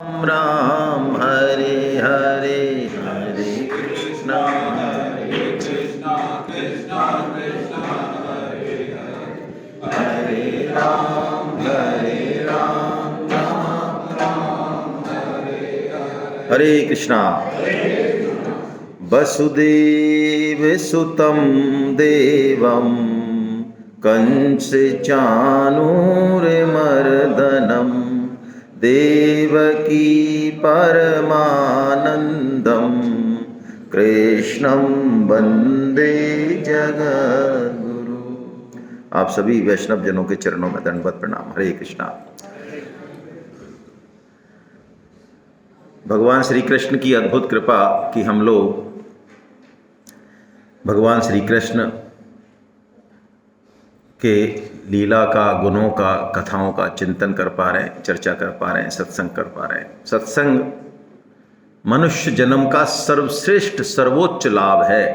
राम हरे हरे हरे कृष्णा कृष्णा कृष्णा कृष्णा हरे हरे हरे राम राम राम हरे हरे हरे कृष्णा। वसुदेव सुतं देवं कंस चाणूरमर्दनं देवकी परमानंदं कृष्णं वंदे जगद्गुरु। आप सभी वैष्णव जनों के चरणों में दंडवत प्रणाम। हरे कृष्णा। भगवान श्री कृष्ण की अद्भुत कृपा कि हम लोग भगवान श्री कृष्ण के लीला का, गुणों का, कथाओं का चिंतन कर पा रहे हैं, चर्चा कर पा रहे हैं, सत्संग कर पा रहे हैं। सत्संग मनुष्य जन्म का सर्वश्रेष्ठ सर्वोच्च लाभ है।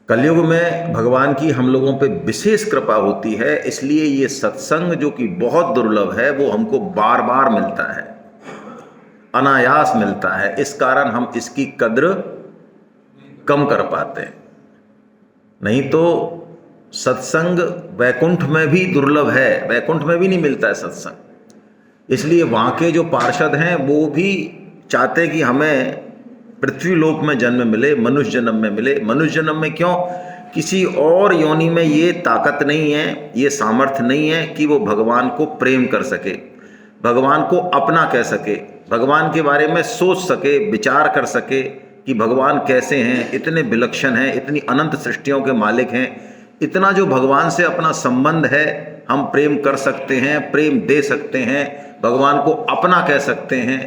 कलयुग में भगवान की हम लोगों पे विशेष कृपा होती है, इसलिए ये सत्संग जो कि बहुत दुर्लभ है वो हमको बार बार मिलता है, अनायास मिलता है। इस कारण हम इसकी कद्र कम कर पाते हैं। नहीं तो सत्संग वैकुंठ में भी दुर्लभ है, वैकुंठ में भी नहीं मिलता है सत्संग। इसलिए वहाँ के जो पार्षद हैं वो भी चाहते कि हमें पृथ्वी लोक में जन्म मिले, मनुष्य जन्म में मिले। मनुष्य जन्म में क्यों? किसी और योनि में ये ताकत नहीं है, ये सामर्थ्य नहीं है कि वो भगवान को प्रेम कर सके, भगवान को अपना कह सके, भगवान के बारे में सोच सके, विचार कर सके कि भगवान कैसे हैं, इतने विलक्षण हैं, इतनी अनंत सृष्टियों के मालिक हैं। इतना जो भगवान से अपना संबंध है, हम प्रेम कर सकते हैं, प्रेम दे सकते हैं, भगवान को अपना कह सकते हैं,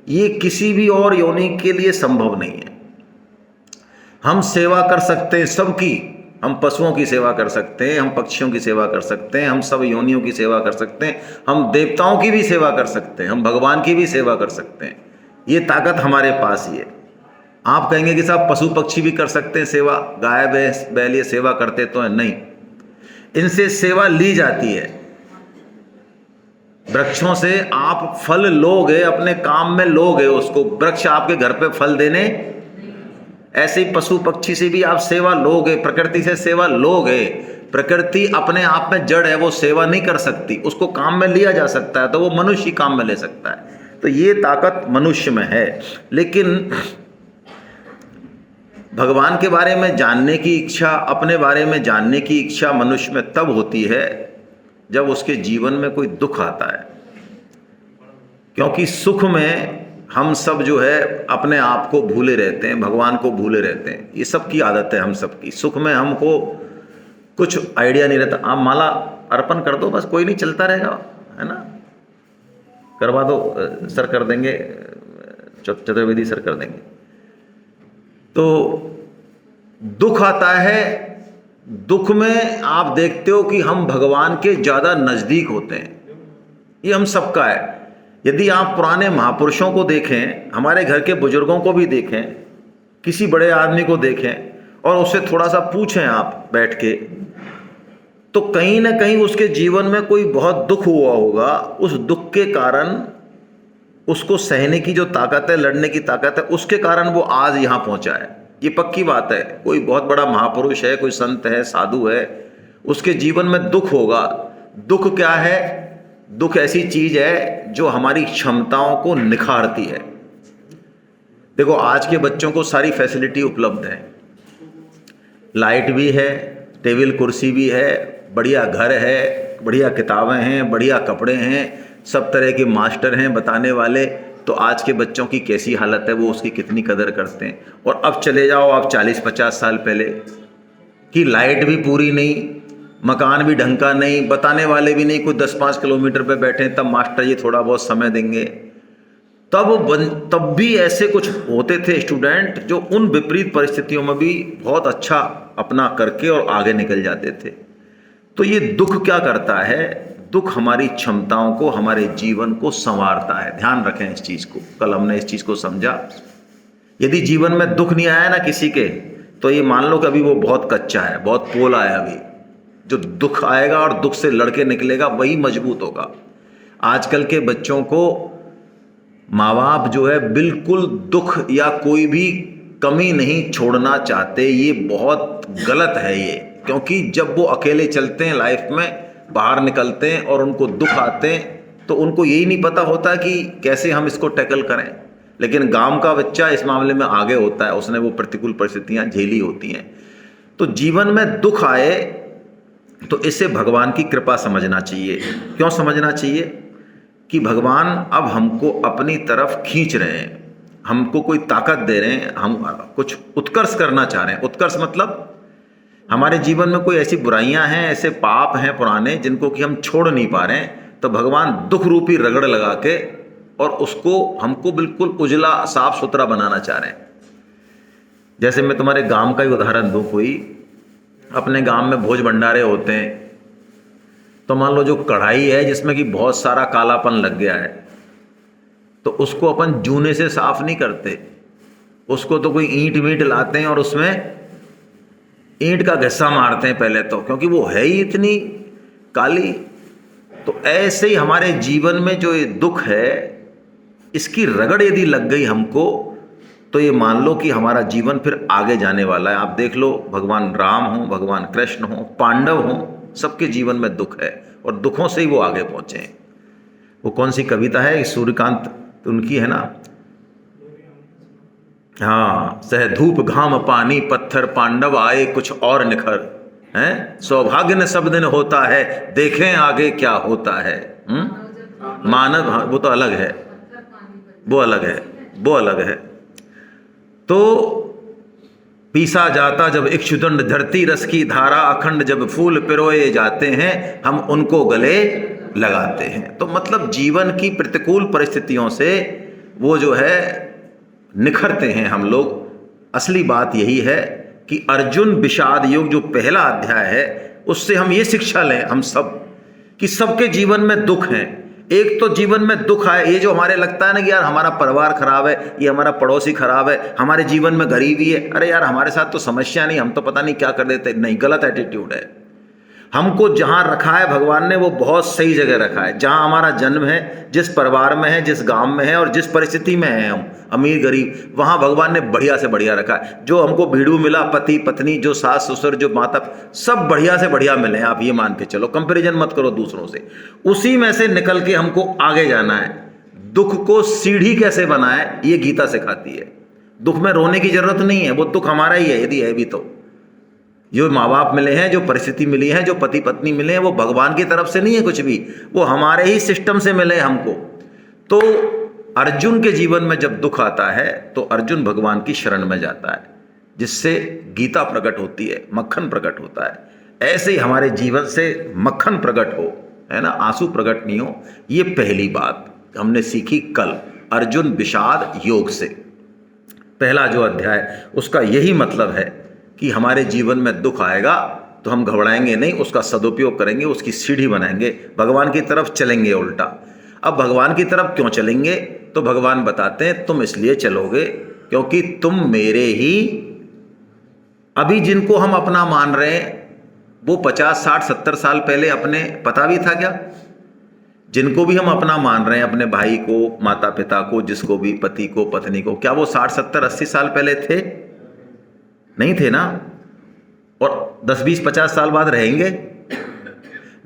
ये किसी भी और योनि के लिए संभव नहीं है। हम सेवा कर सकते हैं सबकी, हम पशुओं की सेवा कर सकते हैं, हम पक्षियों की सेवा कर सकते हैं, हम सब योनियों की सेवा कर सकते हैं, हम देवताओं की भी सेवा कर सकते हैं, हम भगवान की भी सेवा कर सकते हैं। ये ताकत हमारे पास ही है। आप कहेंगे कि साहब पशु पक्षी भी कर सकते हैं सेवा, गाय भैंस बैल ये सेवा करते तो है? नहीं, इनसे सेवा ली जाती है। वृक्षों से आप फल लोगे, अपने काम में लोगे उसको, वृक्ष आपके घर पे फल देने। ऐसे ही पशु पक्षी से भी आप सेवा लोगे, प्रकृति से सेवा लोगे। प्रकृति अपने आप में जड़ है, वो सेवा नहीं कर सकती, उसको काम में लिया जा सकता है, तो वो मनुष्य काम में ले सकता है। तो ये ताकत मनुष्य में है। लेकिन भगवान के बारे में जानने की इच्छा, अपने बारे में जानने की इच्छा मनुष्य में तब होती है जब उसके जीवन में कोई दुख आता है। क्योंकि सुख में हम सब जो है अपने आप को भूले रहते हैं, भगवान को भूले रहते हैं। ये सब की आदत है हम सबकी। सुख में हमको कुछ आइडिया नहीं रहता। आप माला अर्पण कर दो, बस, कोई नहीं, चलता रहेगा, है ना। करवा दो, सर कर देंगे, चतुर्वेदी सर कर देंगे। तो दुख आता है, दुख में आप देखते हो कि हम भगवान के ज़्यादा नज़दीक होते हैं। ये हम सबका है। यदि आप पुराने महापुरुषों को देखें, हमारे घर के बुजुर्गों को भी देखें, किसी बड़े आदमी को देखें और उससे थोड़ा सा पूछें आप बैठ के, तो कहीं ना कहीं उसके जीवन में कोई बहुत दुख हुआ होगा। उस दुख के कारण उसको सहने की जो ताकत है, लड़ने की ताकत है, उसके कारण वो आज यहाँ पहुँचा है। ये पक्की बात है। कोई बहुत बड़ा महापुरुष है, कोई संत है, साधु है, उसके जीवन में दुख होगा। दुख क्या है? दुख ऐसी चीज है जो हमारी क्षमताओं को निखारती है। देखो, आज के बच्चों को सारी फैसिलिटी उपलब्ध है, लाइट भी है, टेबल कुर्सी भी है, बढ़िया घर है, बढ़िया किताबें हैं, बढ़िया कपड़े हैं, सब तरह के मास्टर हैं बताने वाले। तो आज के बच्चों की कैसी हालत है, वो उसकी कितनी कदर करते हैं। और अब चले जाओ आप 40-50 साल पहले, कि लाइट भी पूरी नहीं, मकान भी ढंग का नहीं, बताने वाले भी नहीं, कोई 10-5 किलोमीटर पे बैठे, तब मास्टर जी थोड़ा बहुत समय देंगे। तब भी ऐसे कुछ होते थे स्टूडेंट जो उन विपरीत परिस्थितियों में भी बहुत अच्छा अपना करके और आगे निकल जाते थे। तो ये दुख क्या करता है? दुख हमारी क्षमताओं को, हमारे जीवन को संवारता है। ध्यान रखें इस चीज़ को। कल हमने इस चीज़ को समझा। यदि जीवन में दुख नहीं आया ना किसी के, तो ये मान लो कि अभी वो बहुत कच्चा है, बहुत पोला है। अभी जो दुख आएगा और दुख से लड़के निकलेगा वही मजबूत होगा। आजकल के बच्चों को माँ बाप जो है बिल्कुल दुख या कोई भी कमी नहीं छोड़ना चाहते। ये बहुत गलत है ये, क्योंकि जब वो अकेले चलते हैं लाइफ में, बाहर निकलते हैं और उनको दुख आते हैं, तो उनको यही नहीं पता होता कि कैसे हम इसको टैकल करें। लेकिन गांव का बच्चा इस मामले में आगे होता है, उसने वो प्रतिकूल परिस्थितियां झेली होती हैं। तो जीवन में दुख आए तो इसे भगवान की कृपा समझना चाहिए। क्यों समझना चाहिए? कि भगवान अब हमको अपनी तरफ खींच रहे हैं, हमको कोई ताकत दे रहे हैं, हम कुछ उत्कर्ष करना चाह रहे हैं। उत्कर्ष मतलब हमारे जीवन में कोई ऐसी बुराइयां हैं, ऐसे पाप हैं पुराने, जिनको कि हम छोड़ नहीं पा रहे हैं, तो भगवान दुख रूपी रगड़ लगा के और उसको हमको बिल्कुल उजला साफ सुथरा बनाना चाह रहे हैं। जैसे मैं तुम्हारे गांव का ही उदाहरण दूं, कोई अपने गांव में भोज भंडारे होते हैं, तो मान लो जो कढ़ाई है जिसमें कि बहुत सारा कालापन लग गया है, तो उसको अपन जूने से साफ नहीं करते, उसको तो कोई ईंट वींट लाते हैं और उसमें ईंट का घिस्सा मारते हैं पहले तो, क्योंकि वो है ही इतनी काली। तो ऐसे ही हमारे जीवन में जो ये दुख है, इसकी रगड़ यदि लग गई हमको, तो ये मान लो कि हमारा जीवन फिर आगे जाने वाला है। आप देख लो, भगवान राम हो, भगवान कृष्ण हो, पांडव हो, सबके जीवन में दुख है और दुखों से ही वो आगे पहुंचे हैं। वो कौन सी कविता है, सूर्यकांत उनकी है ना, हाँ, सह धूप घाम पानी पत्थर, पांडव आए कुछ और निखर, हैं सौभाग्य न सब दिन होता है, देखें आगे क्या होता है। मानव, हाँ, वो तो अलग है, वो अलग है, वो अलग है। तो पीसा जाता जब इक्षुदंड धरती रस की धारा, अखंड जब फूल पिरोए जाते हैं, हम उनको गले लगाते हैं। तो मतलब जीवन की प्रतिकूल परिस्थितियों से वो जो है निखरते हैं हम लोग। असली बात यही है कि अर्जुन विषाद योग जो पहला अध्याय है, उससे हम ये शिक्षा लें हम सब, कि सबके जीवन में दुख हैं। एक तो जीवन में दुख आए, ये जो हमारे लगता है ना कि यार हमारा परिवार खराब है, ये हमारा पड़ोसी खराब है, हमारे जीवन में गरीबी है, अरे यार हमारे साथ तो समस्या नहीं, हम तो पता नहीं क्या कर देते। नहीं, गलत एटीट्यूड है। हमको जहाँ रखा है भगवान ने, वो बहुत सही जगह रखा है। जहाँ हमारा जन्म है, जिस परिवार में है, जिस गांव में है और जिस परिस्थिति में है हम, अमीर गरीब, वहाँ भगवान ने बढ़िया से बढ़िया रखा है। जो हमको भीड़ू मिला, पति पत्नी, जो सास ससुर, जो माता, सब बढ़िया से बढ़िया मिले। आप ये मान के चलो, कंपैरिजन मत करो दूसरों से, उसी में से निकल के हमको आगे जाना है। दुख को सीढ़ी कैसे बनाए, ये गीता सिखाती है। दुख में रोने की जरूरत नहीं है, वो दुख हमारा ही है यदि है भी तो। जो माँ बाप मिले हैं, जो परिस्थिति मिली है, जो पति पत्नी मिले हैं, वो भगवान की तरफ से नहीं है कुछ भी, वो हमारे ही सिस्टम से मिले हमको। तो अर्जुन के जीवन में जब दुख आता है तो अर्जुन भगवान की शरण में जाता है, जिससे गीता प्रकट होती है, मक्खन प्रकट होता है। ऐसे ही हमारे जीवन से मक्खन प्रकट हो, है ना, आंसू प्रकट नहीं हो। ये पहली बात हमने सीखी कल अर्जुन विषाद योग से। पहला जो अध्याय, उसका यही मतलब है कि हमारे जीवन में दुख आएगा तो हम घबराएंगे नहीं, उसका सदुपयोग करेंगे, उसकी सीढ़ी बनाएंगे, भगवान की तरफ चलेंगे उल्टा। अब भगवान की तरफ क्यों चलेंगे, तो भगवान बताते हैं तुम इसलिए चलोगे क्योंकि तुम मेरे ही, अभी जिनको हम अपना मान रहे हैं वो 50 60 70 साल पहले अपने पता भी था क्या? जिनको भी हम अपना मान रहे हैं, अपने भाई को, माता पिता को, जिसको भी, पति को, पत्नी को, क्या वो 60 70 80 साल पहले थे? नहीं थे ना। और 10 20 50 साल बाद रहेंगे?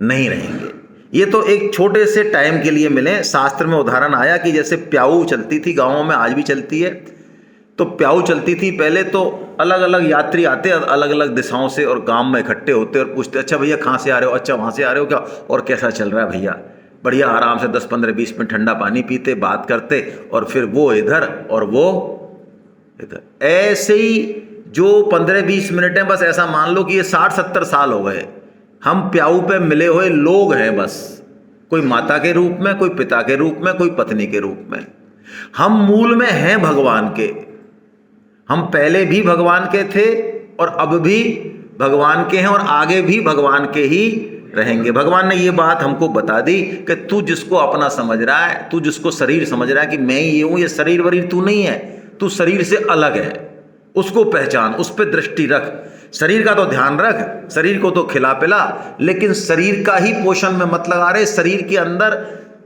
नहीं रहेंगे। ये तो एक छोटे से टाइम के लिए मिले। शास्त्र में उदाहरण आया कि जैसे प्याऊ चलती थी गांवों में, आज भी चलती है, तो प्याऊ चलती थी पहले, तो अलग अलग यात्री आते अलग अलग दिशाओं से और गांव में इकट्ठे होते और पूछते, अच्छा भैया कहाँ से आ रहे हो, अच्छा वहाँ से आ रहे हो क्या, और कैसा चल रहा है भैया? बढ़िया, आराम से 10 15 20 मिनट ठंडा पानी पीते, बात करते, और फिर वो इधर और वो इधर। ऐसे ही जो 15 20 मिनट है, बस ऐसा मान लो कि ये 60 70 साल हो गए, हम प्याऊ पे मिले हुए लोग हैं बस, कोई माता के रूप में, कोई पिता के रूप में, कोई पत्नी के रूप में। हम मूल में हैं भगवान के, हम पहले भी भगवान के थे और अब भी भगवान के हैं और आगे भी भगवान के ही रहेंगे। भगवान ने ये बात हमको बता दी कि तू जिसको अपना समझ रहा है, तू जिसको शरीर समझ रहा है कि मैं ये हूं, ये शरीर वरीर तू नहीं है, तू शरीर से अलग है, उसको पहचान, उस पर दृष्टि रख। शरीर का तो ध्यान रख, शरीर को तो खिला पिला, लेकिन शरीर का ही पोषण में मत लगा रहे। शरीर के अंदर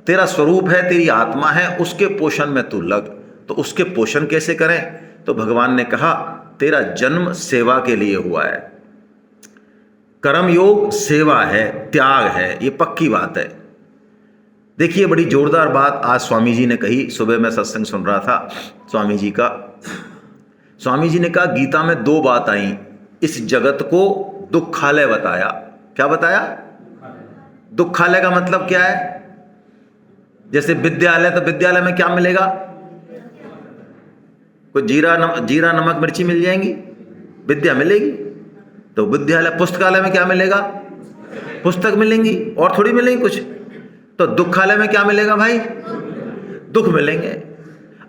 तेरा स्वरूप है, तेरी आत्मा है, उसके पोषण में तू लग। तो उसके पोषण कैसे करें? तो भगवान ने कहा तेरा जन्म सेवा के लिए हुआ है। कर्म योग सेवा है, त्याग है, ये पक्की बात है। देखिए बड़ी जोरदार बात आज स्वामी जी ने कही। सुबह मैं सत्संग सुन रहा था स्वामी जी का। स्वामी जी ने कहा गीता में 2 बात आई, इस जगत को दुखालय बताया। क्या बताया? दुखालय का मतलब क्या है? जैसे विद्यालय, तो विद्यालय में क्या मिलेगा? कोई जीरा नमक मिर्ची मिल जाएंगी, विद्या मिलेगी। तो विद्यालय, पुस्तकालय में क्या मिलेगा? पुस्तक मिलेंगी, और थोड़ी मिलेंगी कुछ। तो दुखालय में क्या मिलेगा भाई? दुख मिलेंगे।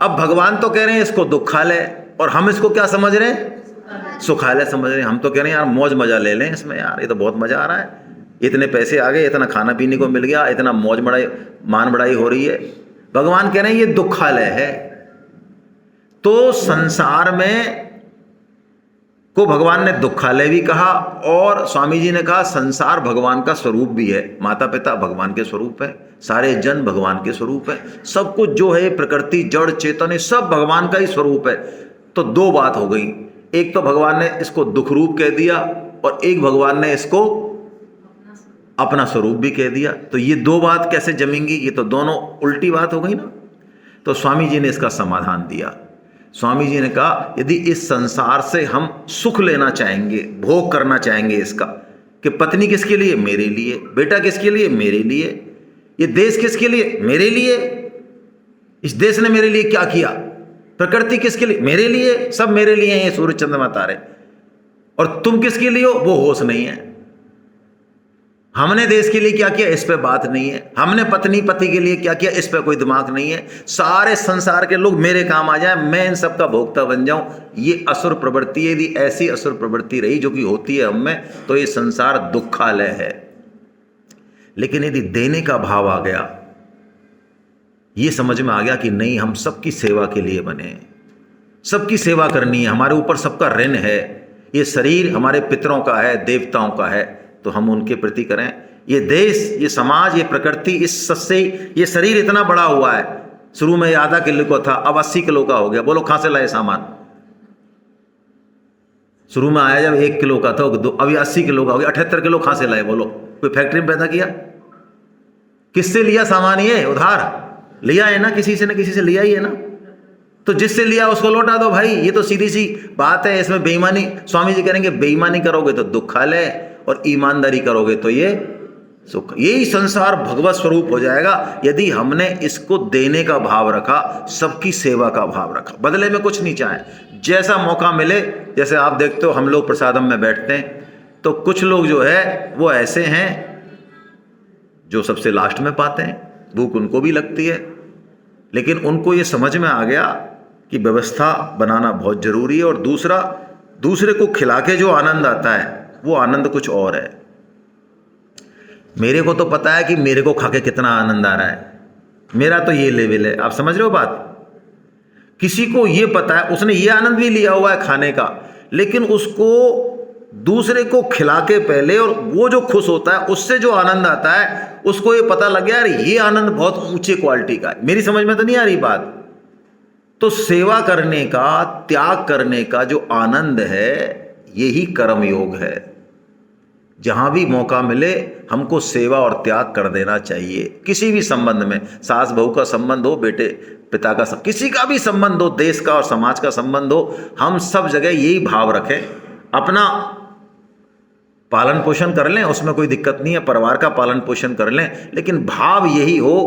अब भगवान तो कह रहे हैं इसको दुखालय, और हम इसको क्या समझ रहे हैं? सुखालय समझ रहे हैं। हम तो कह रहे हैं यार मौज मजा ले लें इसमें, यार ये तो बहुत मजा आ रहा है, इतने पैसे आ गए, इतना खाना पीने को मिल गया, इतना मौज बढ़ाई मान बढ़ाई हो रही है। भगवान कह रहे हैं ये दुखालय है। तो संसार में को भगवान ने दुखालय भी कहा, और स्वामी जी ने कहा संसार भगवान का स्वरूप भी है। माता पिता भगवान के स्वरूप है, सारे जन भगवान के स्वरूप है, सब कुछ जो है प्रकृति जड़ चेतन ये सब भगवान का ही स्वरूप है। तो 2 बात हो गई, एक तो भगवान ने इसको दुख रूप कह दिया, और एक भगवान ने इसको अपना स्वरूप भी कह दिया। तो ये 2 बात कैसे जमेंगी? ये तो दोनों उल्टी बात हो गई ना। तो स्वामी जी ने इसका समाधान दिया। स्वामी जी ने कहा यदि इस संसार से हम सुख लेना चाहेंगे, भोग करना चाहेंगे इसका, कि पत्नी किसके लिए? मेरे लिए। बेटा किसके लिए? मेरे लिए। ये देश किसके लिए? मेरे लिए। इस देश ने मेरे लिए क्या किया? प्रकृति किसके लिए? मेरे लिए। सब मेरे लिए हैं, ये सूर्य चंद्रमा तारे। और तुम किसके लिए हो? वो होश नहीं है। हमने देश के लिए क्या किया, इस पे बात नहीं है। हमने पत्नी पति के लिए क्या किया, इस पे कोई दिमाग नहीं है। सारे संसार के लोग मेरे काम आ जाए, मैं इन सब का भोक्ता बन जाऊं, ये असुर प्रवृत्ति है। यदि ऐसी असुर प्रवृत्ति रही जो कि होती है हम में, तो ये संसार दुखालय है। लेकिन यदि देने का भाव आ गया, ये समझ में आ गया कि नहीं, हम सबकी सेवा के लिए बने, सबकी सेवा करनी है, हमारे ऊपर सबका ऋण है, ये शरीर हमारे पितरों का है, देवताओं का है, तो हम उनके प्रति करें। ये देश, ये समाज, ये प्रकृति, इस सस्ते ये शरीर इतना बड़ा हुआ है। शुरू में ये आधा किलो का था, अब 80 किलो का हो गया। बोलो कहां से लाए सामान? शुरू में आया जब 1 किलो का था, अभी 80 किलो का हो गया। 78 किलो कहां से लाए? बोलो, कोई फैक्ट्री में पैदा किया? किससे लिया सामान? ये उधार लिया है ना, किसी से न किसी से लिया ही है ना। तो जिससे लिया उसको लौटा दो भाई। ये तो सीधी सी बात है, इसमें बेईमानी। स्वामी जी कहेंगे बेईमानी करोगे तो दुखालय, और ईमानदारी करोगे तो ये सुख। यही संसार भगवत स्वरूप हो जाएगा यदि हमने इसको देने का भाव रखा, सबकी सेवा का भाव रखा, बदले में कुछ नहीं चाहे। जैसा मौका मिले, जैसे आप देखते हो हम लोग प्रसादम में बैठते हैं, तो कुछ लोग जो है वो ऐसे हैं जो सबसे लास्ट में पाते हैं, भूख उनको भी लगती है, लेकिन उनको ये समझ में आ गया कि व्यवस्था बनाना बहुत जरूरी है। और दूसरा, दूसरे को खिला के जो आनंद आता है वो आनंद कुछ और है। मेरे को तो पता है कि मेरे को खा के कितना आनंद आ रहा है, मेरा तो ये लेवल है। आप समझ रहे हो बात? किसी को ये पता है, उसने ये आनंद भी लिया हुआ है खाने का, लेकिन उसको दूसरे को खिला के पहले, और वो जो खुश होता है उससे जो आनंद आता है, उसको ये पता लग गया यार ये आनंद बहुत ऊंचे क्वालिटी का है। मेरी समझ में तो नहीं आ रही बात? तो सेवा करने का, त्याग करने का जो आनंद है, यही कर्म योग है। जहां भी मौका मिले हमको सेवा और त्याग कर देना चाहिए। किसी भी संबंध में, सास बहू का संबंध हो, बेटे पिता का किसी का भी संबंध हो, देश का और समाज का संबंध हो, हम सब जगह यही भाव रखें। अपना पालन पोषण कर लें, उसमें कोई दिक्कत नहीं है, परिवार का पालन पोषण कर लें, लेकिन भाव यही हो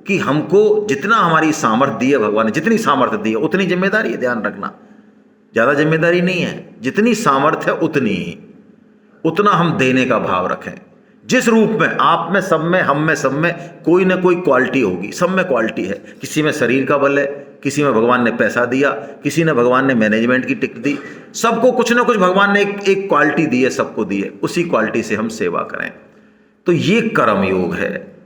कि हमको जितना हमारी सामर्थ्य दी है भगवान ने, जितनी सामर्थ्य दी है उतनी जिम्मेदारी है। ध्यान रखना, ज़्यादा जिम्मेदारी नहीं है, जितनी सामर्थ्य है उतनी ही, उतना हम देने का भाव रखें। जिस रूप में, आप में, सब में, हम में, सब में कोई ना कोई क्वालिटी होगी, सब में क्वालिटी है। किसी में शरीर का बल है, किसी में भगवान ने पैसा दिया, किसी ने भगवान ने मैनेजमेंट की टिक दी। सबको कुछ ना कुछ भगवान ने एक क्वालिटी दी है, सबको दी है, उसी क्वालिटी से हम सेवा करें। तो ये कर्म योग है।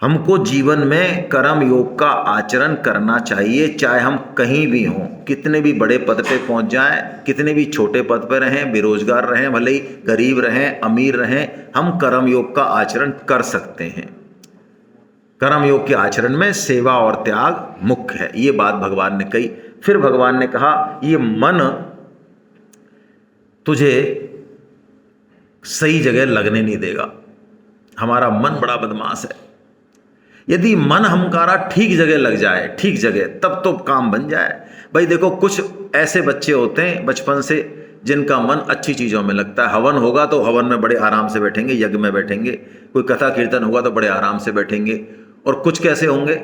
हमको जीवन में कर्म योग का आचरण करना चाहिए, चाहे हम कहीं भी हों, कितने भी बड़े पद पे पहुंच जाएं, कितने भी छोटे पद पे रहें, बेरोजगार रहें, भले ही गरीब रहें, अमीर रहें, हम कर्म योग का आचरण कर सकते हैं। कर्म योग के आचरण में सेवा और त्याग मुख्य है। ये बात भगवान ने कही। फिर भगवान ने कहा ये मन तुझे सही जगह लगने नहीं देगा। हमारा मन बड़ा बदमाश है। यदि मन हमारा ठीक जगह लग जाए, ठीक जगह, तब तो काम बन जाए। भाई देखो, कुछ ऐसे बच्चे होते हैं बचपन से जिनका मन अच्छी चीज़ों में लगता है। हवन होगा तो हवन में बड़े आराम से बैठेंगे, यज्ञ में बैठेंगे। कोई कथा कीर्तन होगा तो बड़े आराम से बैठेंगे। और कुछ कैसे होंगे,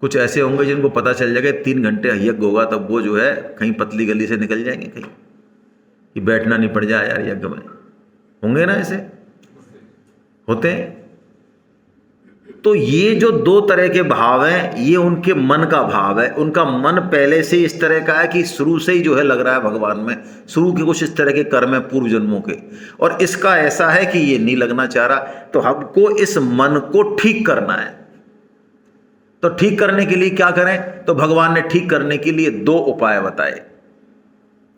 कुछ ऐसे होंगे जिनको पता चल जाएगा 3 घंटे यज्ञ होगा तब वो जो है कहीं पतली गली से निकल जाएंगे कहीं, कि बैठना नहीं पड़ जाए यार यज्ञ में। होंगे ना, ऐसे होते हैं। तो ये जो 2 तरह के भाव हैं, ये उनके मन का भाव है। उनका मन पहले से इस तरह का है कि शुरू से ही जो है लग रहा है भगवान में, शुरू के कुछ इस तरह के कर्म है पूर्व जन्मों के, और इसका ऐसा है कि ये नहीं लगना चाह रहा। तो हमको इस मन को ठीक करना है। तो ठीक करने के लिए क्या करें? तो भगवान ने ठीक करने के लिए 2 उपाय बताए।